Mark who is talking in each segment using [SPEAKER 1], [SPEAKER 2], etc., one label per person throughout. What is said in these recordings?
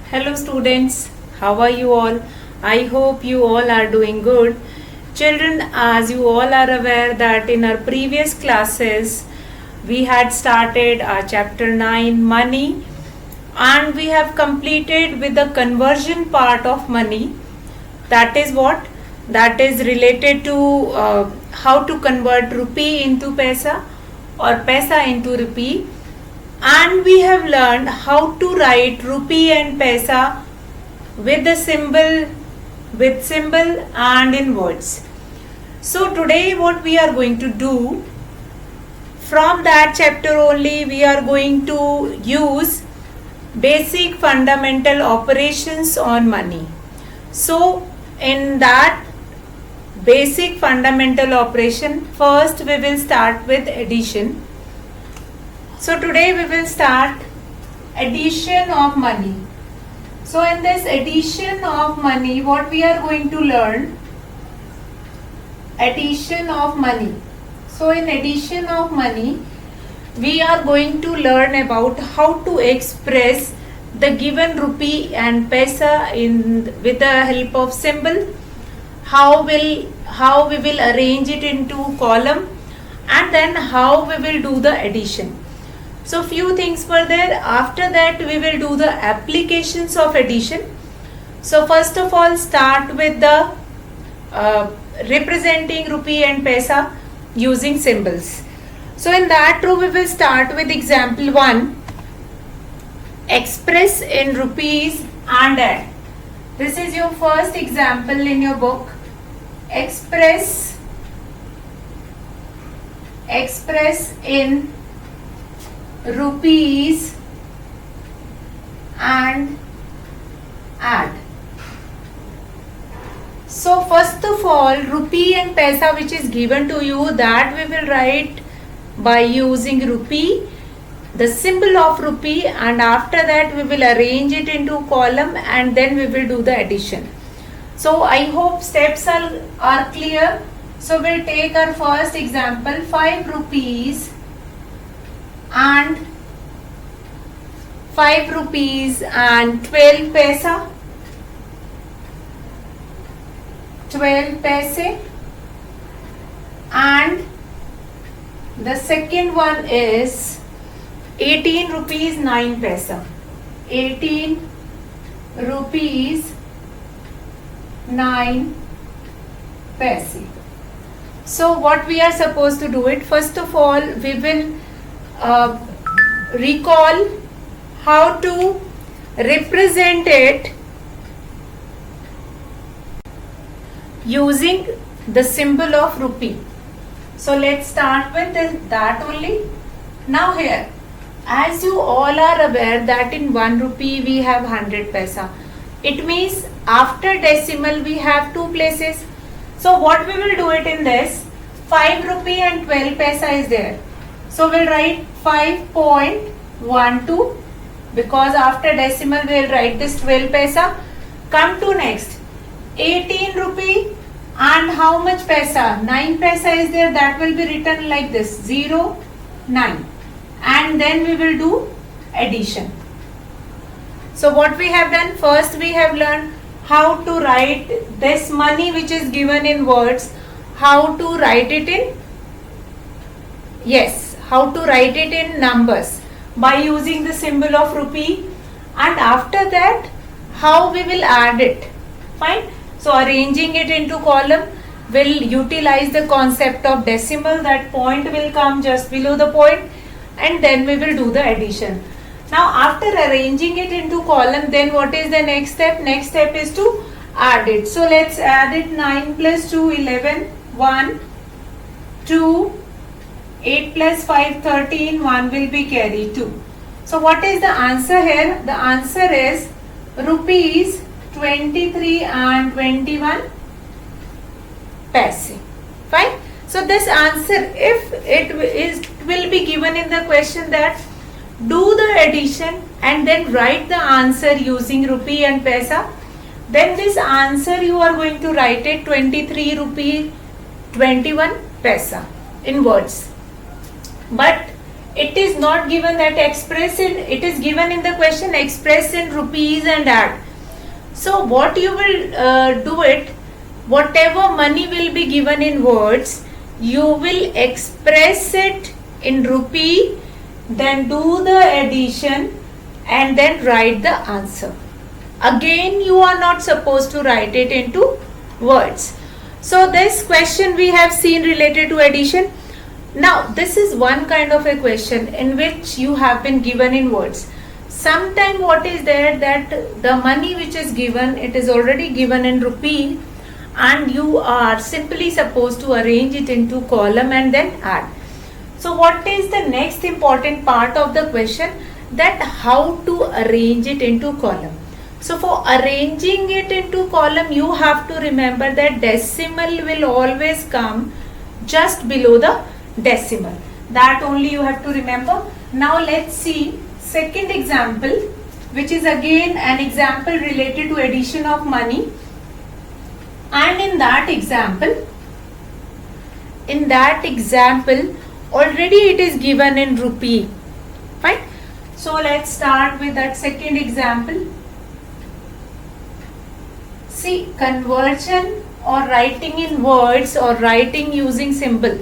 [SPEAKER 1] Hello students, how are you all? I hope you all are doing good. Children, as you all are aware that in our previous classes we had started our chapter 9 money and we have completed with the conversion part of money. That is what? That is related to how to convert rupee into paisa or paisa into rupee, and we have learned how to write rupee and paisa with the symbol and in words. So today what we are going to do, from that chapter only we are going to use basic fundamental operations on money. So in that basic fundamental operation, first we will start with addition. So today we will start addition of money. So in this addition of money, what we are going to learn? Addition of money. So in addition of money, we are going to learn about how to express the given rupee and paisa with the help of symbol, how we will arrange it into column, and then how we will do the addition. So few things were there. After that we will do the applications of addition. So first of all, start with the representing rupee and paisa using symbols. So in that too we will start with example 1. Express in rupees and add. This is your first example in your book. Express in rupees and add. So first of all, rupee and paisa which is given to you, that we will write by using rupee, the symbol of rupee, and after that we will arrange it into column and then we will do the addition. So I hope steps are clear. So we'll take our first example, 5 rupees and 5 rupees and 12 paisa, 12 paise, and the second one is 18 rupees 9 paisa, 18 rupees 9 paise. So what we are supposed to do it, first of all we will recall how to represent it using the symbol of rupee. So let's start with that only. Now here, as you all are aware that in 1 rupee we have 100 paisa. It means after decimal we have 2 places. So what we will do it in this, 5 rupee and 12 paisa is there. So we'll write 5.12 because after decimal we will write this 12 paisa. Come to next, 18 rupee and how much paisa? 9 paisa is there, that will be written like this, 0, 9, and then we will do addition. So what we have done, first we have learned how to write this money which is given in words, how to write it in, how to write it in numbers by using the symbol of rupee, and after that how we will add it. Fine. So arranging it into column will utilize the concept of decimal, that point will come just below the point, and then we will do the addition. Now after arranging it into column, then what is the next step? Next step is to add it. So let's add it. 9 plus 2, 11, 1, 2, 8 plus 5, 13, 1 will be carry 2. So what is the answer here? The answer is rupees 23 and 21 paise. Fine. So this answer, if it will be given in the question that do the addition and then write the answer using rupee and paisa, then this answer you are going to write it 23 rupee 21 paisa in words. But it is not given that express in, it is given in the question express in rupees and add. So what you will do it, whatever money will be given in words, you will express it in rupee, then do the addition and then write the answer. Again, you are not supposed to write it into words. So this question we have seen related to addition. Now this is one kind of a question in which you have been given in words. Sometime what is there, that the money which is given, it is already given in rupee and you are simply supposed to arrange it into column and then add. So what is the next important part of the question, that how to arrange it into column. So for arranging it into column, you have to remember that decimal will always come just below the decimal. That only you have to remember. Now let's see second example, which is again an example related to addition of money. And in that example already it is given in rupee. Fine. So let's start with that second example. See, conversion or writing in words or writing using symbol,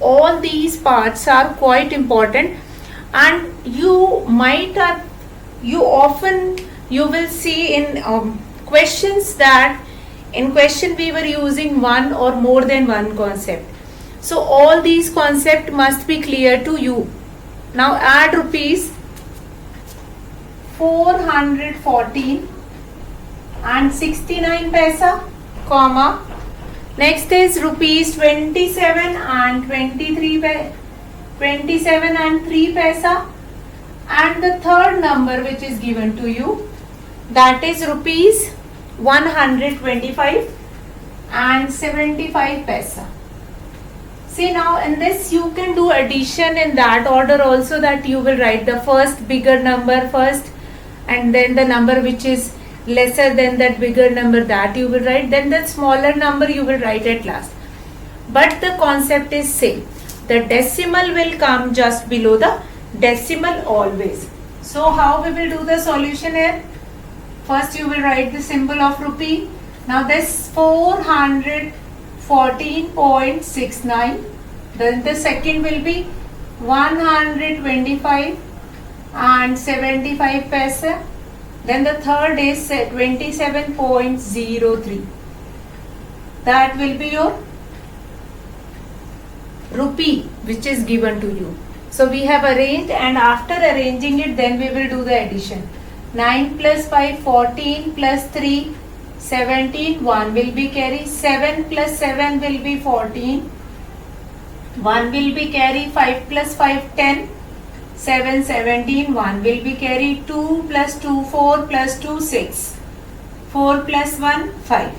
[SPEAKER 1] all these parts are quite important, and you will see in questions that in question we were using one or more than one concept. So all these concepts must be clear to you. Now add rupees 414 and 69 paisa, comma. Next is rupees 27 and 27 and 3 paisa, and the third number which is given to you, that is rupees 125 and 75 paisa. See, now in this you can do addition in that order also, that you will write the first bigger number first and then the number which is lesser than that bigger number, that you will write, then the smaller number you will write at last. But the concept is same. The decimal will come just below the decimal always. So how we will do the solution here? First you will write the symbol of rupee. Now this 414.69. Then the second will be 125 and 75 paisa. Then the third is 27.03. That will be your rupee which is given to you. So we have arranged, and after arranging it, then we will do the addition. 9 plus 5, 14 plus 3, 17, 1 will be carry, 7 plus 7 will be 14, 1 will be carry, 5 plus 5, 10, 7, 17, 1 will be carry, 2 plus 2, 4 plus 2, 6, 4 plus 1, 5.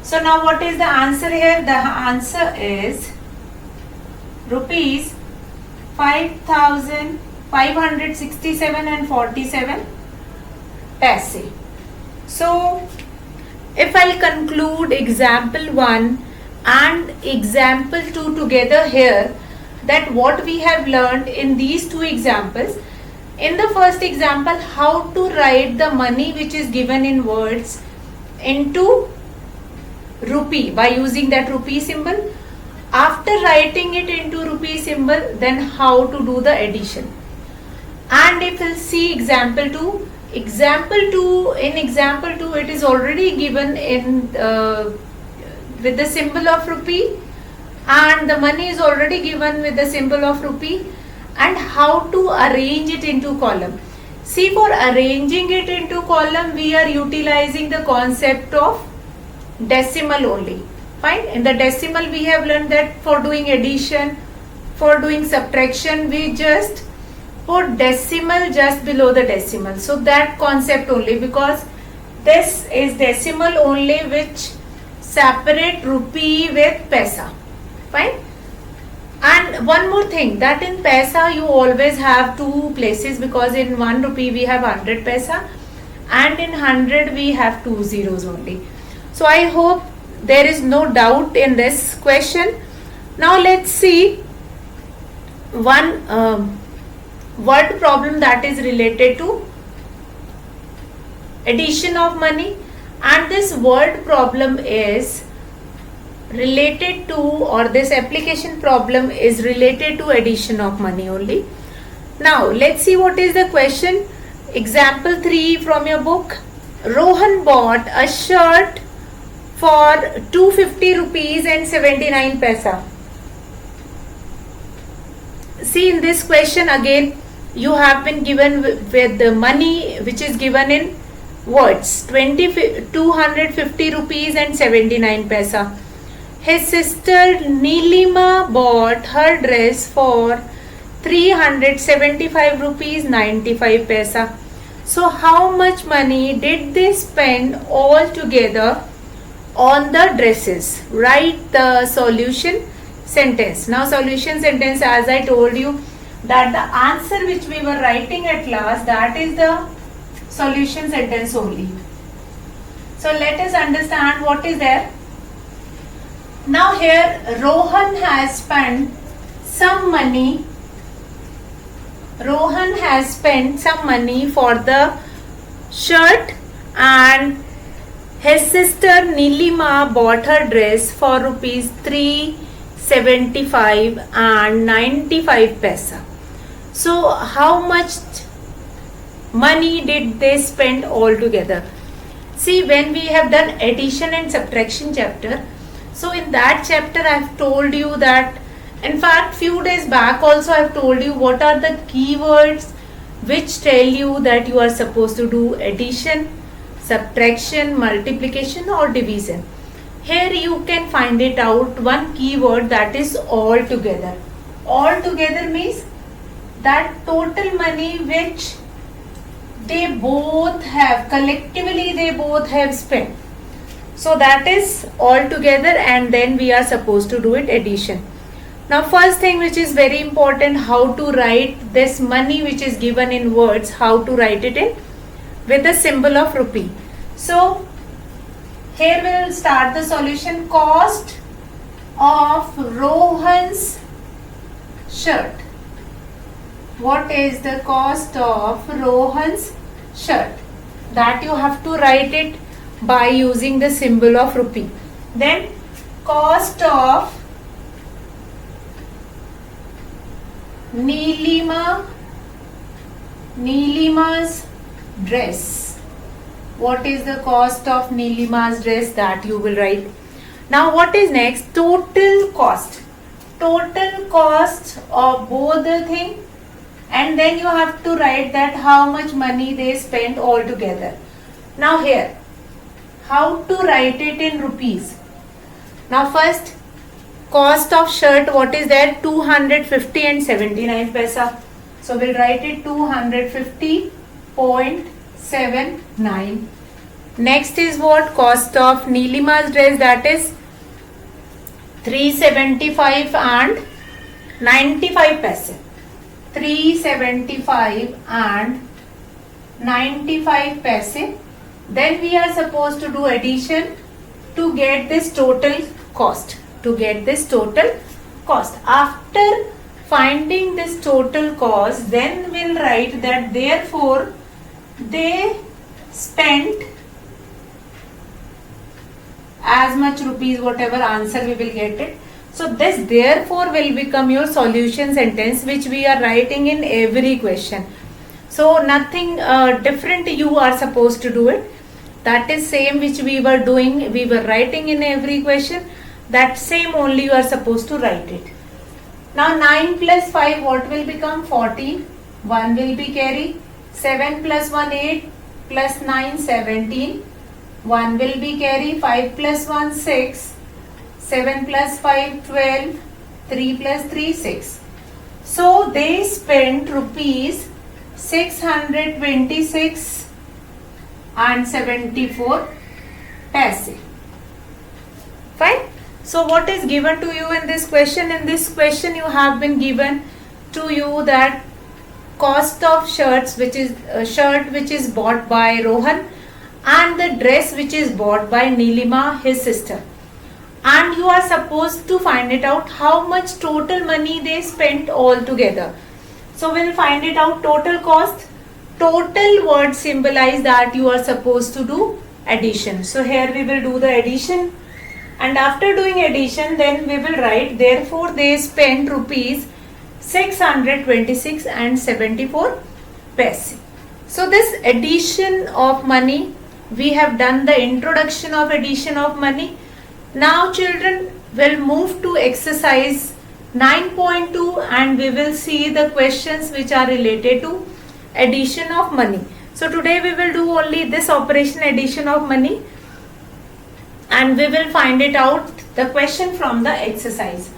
[SPEAKER 1] So now what is the answer here? The answer is rupees 5,567 and 47 paise. So if I'll conclude example 1 and example 2 together here, that what we have learned in these two examples. In the first example, how to write the money which is given in words into rupee by using that rupee symbol. After writing it into rupee symbol, then how to do the addition. And if we'll see example 2, in example 2 it is already given in with the symbol of rupee, and the money is already given with the symbol of rupee, and how to arrange it into column. See, for arranging it into column, we are utilizing the concept of decimal only. Fine. In the decimal we have learned that for doing addition, for doing subtraction, we just put decimal just below the decimal. So that concept only, because this is decimal only which separate rupee with paisa. Fine. And one more thing, that in paisa you always have two places, because in 1 rupee we have 100 paisa and in 100 we have 2 zeros only. So I hope there is no doubt in this question. Now let's see one word problem that is related to addition of money, and this word problem is related to, or this application problem is related to addition of money only. Now let's see what is the question. Example 3 from your book. Rohan bought a shirt for 250 rupees and 79 paisa. See, in this question again you have been given with the money which is given in words, 250 rupees and 79 paisa. His sister Neelima bought her dress for 375 rupees 95 paisa. So how much money did they spend all together on the dresses? Write the solution sentence. Now solution sentence, as I told you that the answer which we were writing at last, that is the solution sentence only. So let us understand what is there. Now here Rohan has spent some money. Rohan has spent some money for the shirt, and his sister Neelima bought her dress for rupees 375 and 95 paisa. So how much money did they spend all together? See, when we have done addition and subtraction chapter, so in that chapter I have told you that, in fact few days back also I have told you what are the keywords which tell you that you are supposed to do addition, subtraction, multiplication or division. Here you can find it out, one keyword, that is all together. All together means that total money which they both have, collectively they both have spent. So that is all together, and then we are supposed to do it addition. Now first thing which is very important, how to write this money which is given in words, how to write it in with the symbol of rupee. So here we will start the solution. Cost of Rohan's shirt. What is the cost of Rohan's shirt? That you have to write it by using the symbol of rupee. Then cost of Neelima's dress. What is the cost of Neelima's dress? That you will write. Now what is next? Total cost. Total cost of both the thing, and then you have to write that how much money they spent all together. Now here, how to write it in rupees? Now first, cost of shirt, what is there? 250 and 79 paisa. So we'll write it 250.79. Next is what? Cost of Neelima's dress, that is 375 and 95 paisa. 375 and 95 paise. Then we are supposed to do addition to get this total cost. After finding this total cost, then we'll write that therefore they spent as much rupees, whatever answer we will get it. So this therefore will become your solution sentence which we are writing in every question. So nothing different you are supposed to do it. That is same which we were doing, we were writing in every question. That same only you are supposed to write it. Now 9 plus 5 what will become? 14. 1 will be carry. 7 plus 1 8 plus 9 17. 1 will be carry. 5 plus 1 6. 7 plus 5 12. 3 plus 3 6. So they spent rupees 626 and 74 paise. Fine. So what is given to you in this question? In this question you have been given to you that cost of shirts, which is shirt which is bought by Rohan, and the dress which is bought by Neelima, his sister, and you are supposed to find it out how much total money they spent all together. So we'll find it out. Total cost. Total word symbolize that you are supposed to do addition. So here we will do the addition, and after doing addition then we will write therefore they spent rupees 626 and 74 paise. So this addition of money, we have done the introduction of addition of money. Now children will move to exercise 9.2 and we will see the questions which are related to addition of money. So today we will do only this operation, addition of money, and we will find it out the question from the exercise.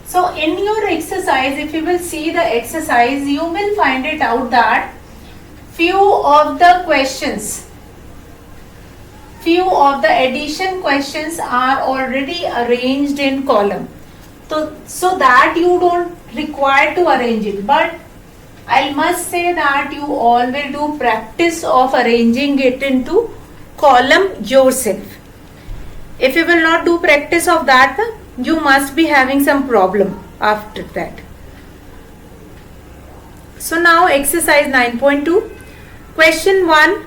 [SPEAKER 1] So in your exercise, if you will see the exercise, you will find it out that few of the questions, few of the addition questions are already arranged in column. So that you don't require to arrange it, but I must say that you all will do practice of arranging it into column yourself. If you will not do practice of that, you must be having some problem after that. So now exercise 9.2. Question 1,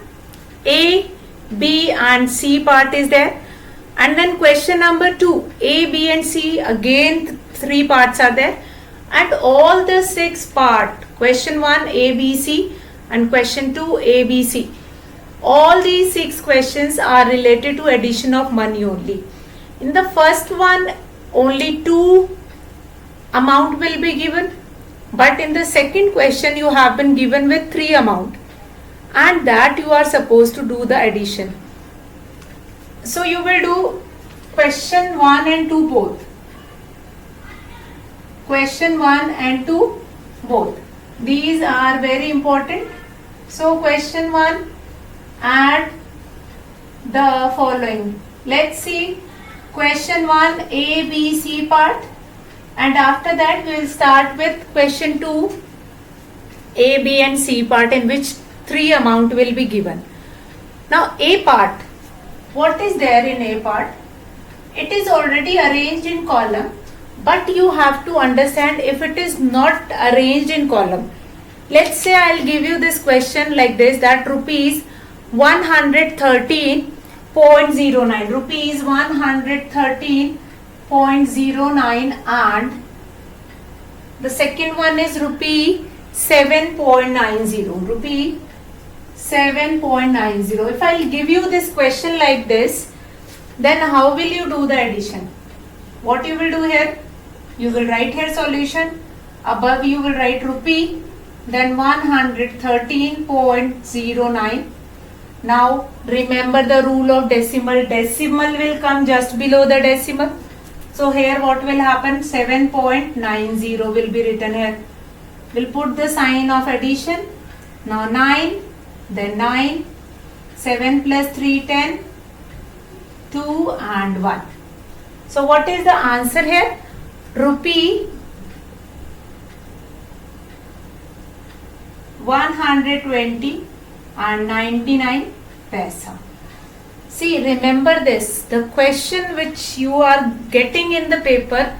[SPEAKER 1] A, B and C part is there. And then question number 2, A, B and C, again 3 parts are there. And all the 6 part, question 1, A, B, C and question 2, A, B, C. All these 6 questions are related to addition of money only. In the first one, only 2 amount will be given. But in the second question, you have been given with 3 amount. And that you are supposed to do the addition. So you will do question 1 and 2 both. Question 1 and 2 both. These are very important. So question 1, add the following. Let's see question 1, A, B, C part, and after that we will start with question 2, A, B and C part, in which 3 amount will be given. Now A part, what is there in A part? It is already arranged in column, but you have to understand if it is not arranged in column. Let's say I will give you this question like this, that rupees 113.09, rupees 113.09, and the second one is rupee 7.90, rupee 7.90. If I will give you this question like this, then how will you do the addition? What you will do here? You will write here solution. Above you will write rupee, then 113.09. Now remember the rule of decimal. Decimal will come just below the decimal. So here what will happen? 7.90 will be written here. We'll put the sign of addition. Now 9, then 9, 7 plus 3, 10, 2 and 1. So what is the answer here? Rupee 120 and 99 paisa. See, remember this, the question which you are getting in the paper,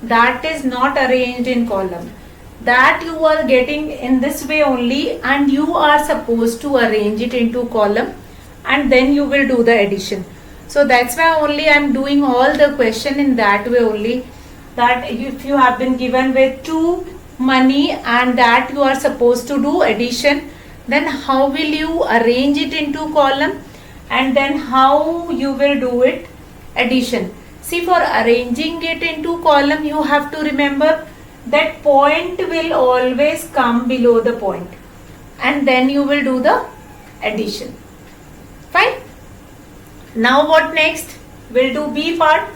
[SPEAKER 1] that is not arranged in column. That you are getting in this way only, and you are supposed to arrange it into column, and then you will do the addition. So that's why only I am doing all the question in that way only, that if you have been given with 2 money and that you are supposed to do addition, then how will you arrange it into column, and then how you will do it addition. See, for arranging it into column, you have to remember that point will always come below the point, and then you will do the addition. Fine. Now what next? We'll do B part.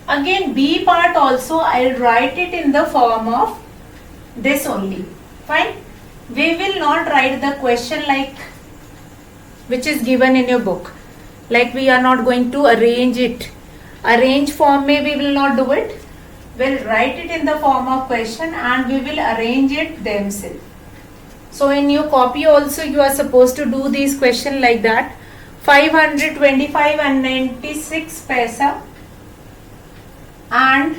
[SPEAKER 1] Again B part also I'll write it in the form of this only. Fine. We will not write the question like which is given in your book. Like we are not going to arrange it. Arrange form may we will not do it. We'll write it in the form of question and we will arrange it themselves. So in your copy also you are supposed to do these questions like that. 525 and 96 paisa, and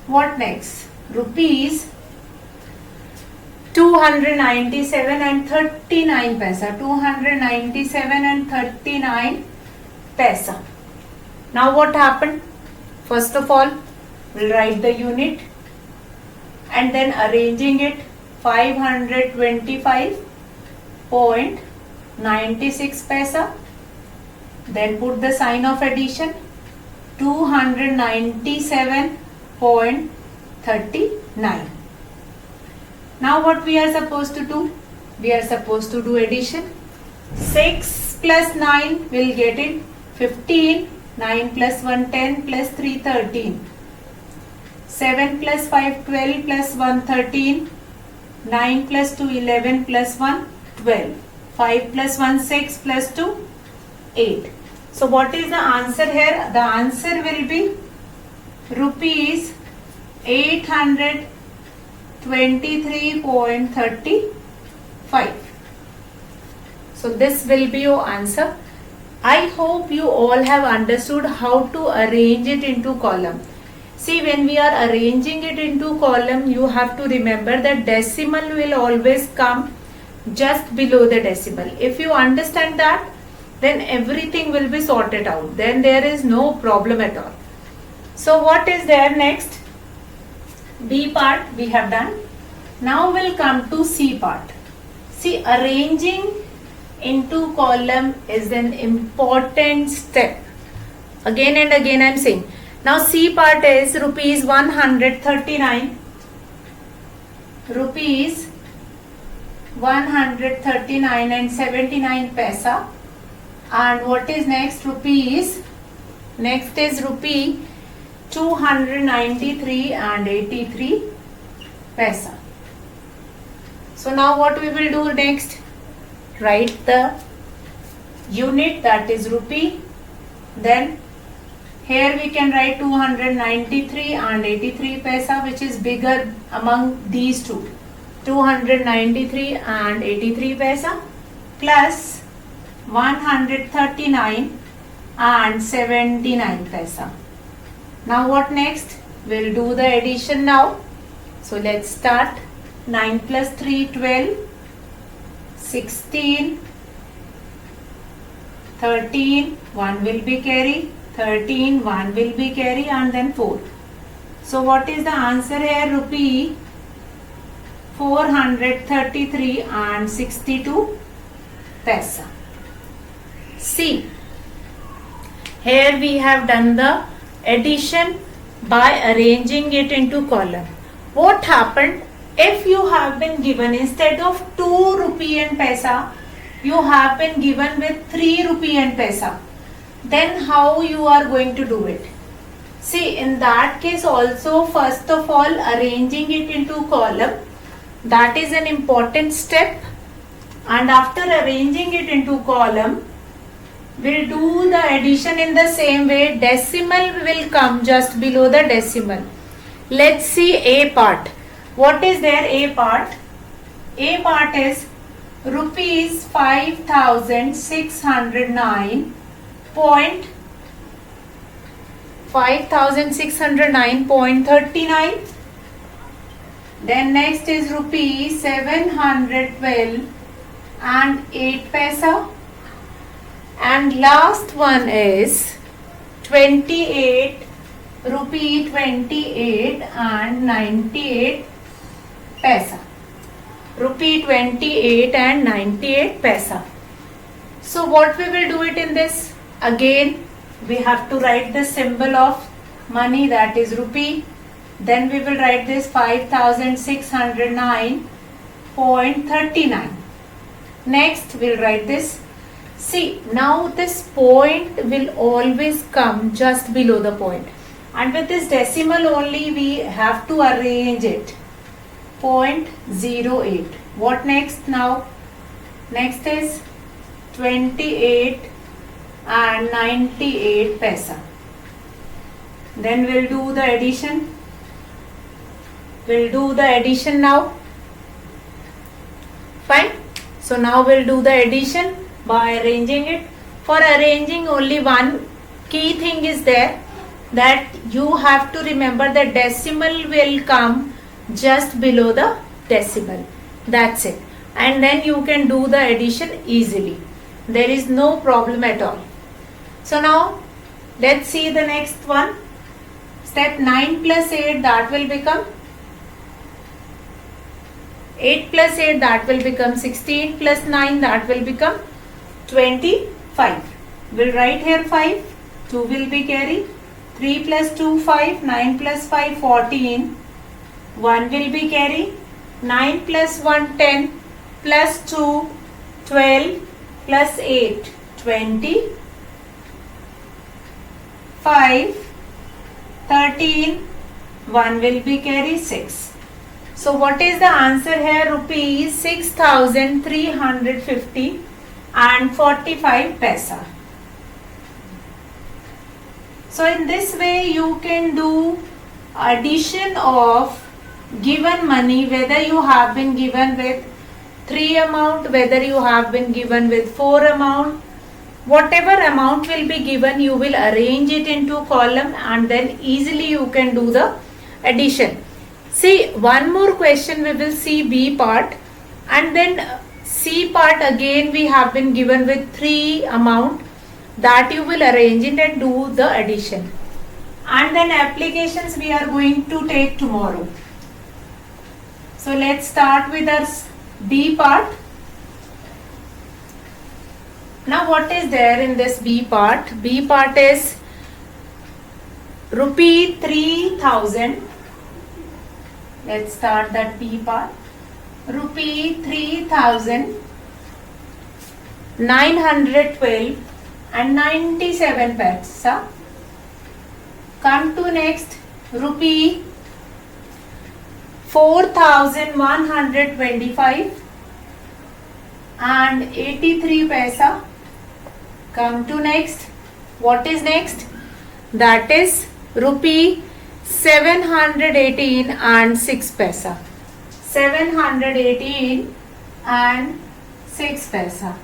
[SPEAKER 1] what next? Rupees 297 and 39 paisa. 297 and 39 paisa. Now what happened? First of all, we'll write the unit and then arranging it 525.96 paisa. Then put the sign of addition 297.39. Now what we are supposed to do? We are supposed to do addition. 6 plus 9 will get it 15. 9 plus 1 10 plus 3 13. 7 plus 5 12 plus 1 13. 9 plus 2 11 plus 1 12. 5 plus 1 6 plus 2 8. So what is the answer here? The answer will be rupees 823.35. So this will be your answer. I hope you all have understood how to arrange it into column. See, when we are arranging it into column, you have to remember that decimal will always come just below the decimal. If you understand that, then everything will be sorted out. Then there is no problem at all. So what is there next? B part we have done. Now we'll come to C part. See, arranging into column is an important step. Again and again I am saying. Now C part is rupees 139. Rupees 139 and 79 paisa. And what is next? Next is rupee 293 and 83 paisa. So now what we will do next? Write the unit, that is rupee. Then here we can write 293 and 83 paisa, which is bigger among these two. 293 and 83 paisa plus 139 and 79 paisa. Now what next? We'll do the addition now. So let's start. 9 plus 3 12, 16, 13, 1 will be carry, 13, 1 will be carry, and then 4. So what is the answer here? Rupee 433 and 62 paisa. See, here we have done the addition by arranging it into column. What happened? If you have been given, instead of 2 rupee and paisa, you have been given with 3 rupee and paisa, then how you are going to do it? See, in that case also, first of all, arranging it into column, that is an important step. And after arranging it into column, we'll do the addition in the same way. Decimal will come just below the decimal. Let's see A part. What is there? A part? A part is rupees 5,609.39. Then next is rupees 712 and 8 paisa. And last one is 28 rupee 28 and 98 paisa. Rupee 28 and 98 paisa. So what we will do it in this? Again, we have to write the symbol of money, that is rupee. Then we will write this 5,609.39. Next we'll write this. See, now this point will always come just below the point. And with this decimal only we have to arrange it. 0.08. What next now? Next is 28 and 98 paisa. Then we'll do the addition. We'll do the addition now. Fine. So now we'll do the addition by arranging it. For arranging, only one key thing is there, that you have to remember the decimal will come just below the decimal. That's it. And then you can do the addition easily. There is no problem at all. So now let's see the next one. Step 9 plus 8, that will become 8 plus 8, that will become 16 plus 9, that will become 25. We'll write here 5. 2 will be carry. 3 plus 2, 5. 9 plus 5, 14. 1 will be carry. 9 plus 1, 10. Plus 2, 12. Plus 8, 20. 5. 13. 1 will be carry. 6. So what is the answer here? Rupees 6,350 and 45 paisa. So in this way you can do addition of given money, whether you have been given with 3 amount, whether you have been given with 4 amount, whatever amount will be given, you will arrange it into column and then easily you can do the addition. See, one more question we will see B part, and then C part again we have been given with 3 amount, that you will arrange it and do the addition. And then applications we are going to take tomorrow. So let's start with our B part. Now what is there in this B part? B part is rupee 3,000. Let's start that B part. Rupee 3,912 and 97 paisa. Come to next, rupee 4,125 and 83 paisa. Come to next, what is next? That is rupee 718 and 6 paisa. 718 and 6 paisa.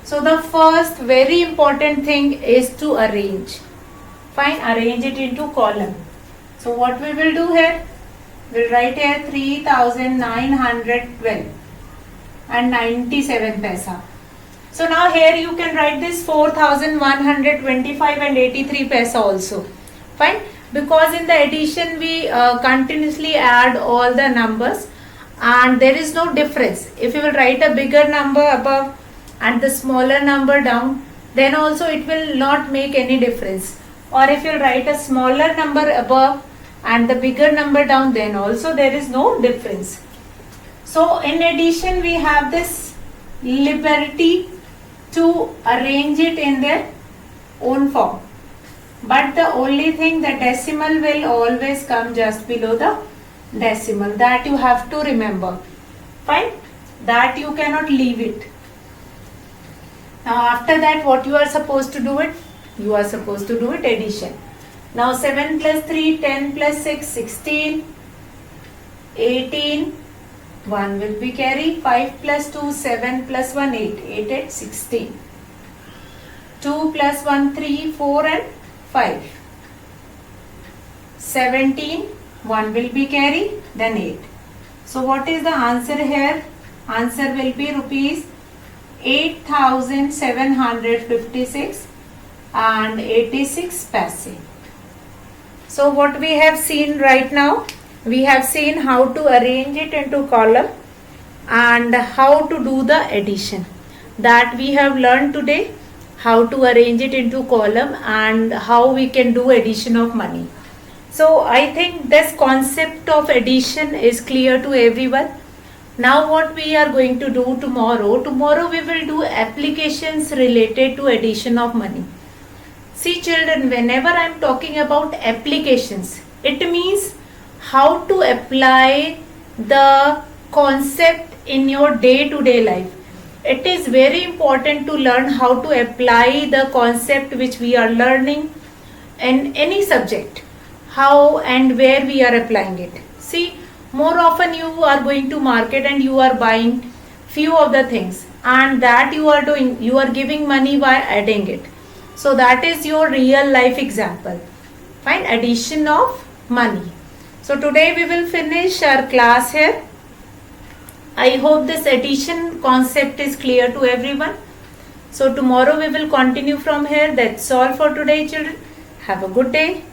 [SPEAKER 1] So the first very important thing is to arrange. Fine, arrange it into column. So what we will do here? We'll write here 3,912 and 97 paisa. So now here you can write this 4,125 and 83 paisa also. Fine, because in the addition we continuously add all the numbers and there is no difference. If you will write a bigger number above and the smaller number down, then also it will not make any difference. Or if you write a smaller number above and the bigger number down, then also there is no difference. So in addition we have this liberty to arrange it in their own form. But the only thing, the decimal will always come just below the decimal. That you have to remember. Fine? That you cannot leave it. Now after that what you are supposed to do it? You are supposed to do it addition. Now 7 plus 3, 10 plus 6, 16, 18, 1 will be carry, 5 plus 2, 7 plus 1, 8, 8 at 16, 2 plus 1, 3, 4 and 5, 17, 1 will be carry, then 8. So what is the answer here? Answer will be rupees 8,756 and 86 paise. So what we have seen right now, we have seen how to arrange it into column and how to do the addition. That we have learned today, how to arrange it into column and how we can do addition of money. So I think this concept of addition is clear to everyone. Now what we are going to do tomorrow we will do applications related to addition of money. See children, whenever I am talking about applications, it means how to apply the concept in your day-to-day life. It is very important to learn how to apply the concept which we are learning in any subject, how and where we are applying it. See, more often you are going to market and you are buying few of the things, and that you are doing, you are giving money by adding it. So that is your real life example. Fine, addition of money. So today we will finish our class here. I hope this addition concept is clear to everyone. So tomorrow we will continue from here. That's all for today, children. Have a good day.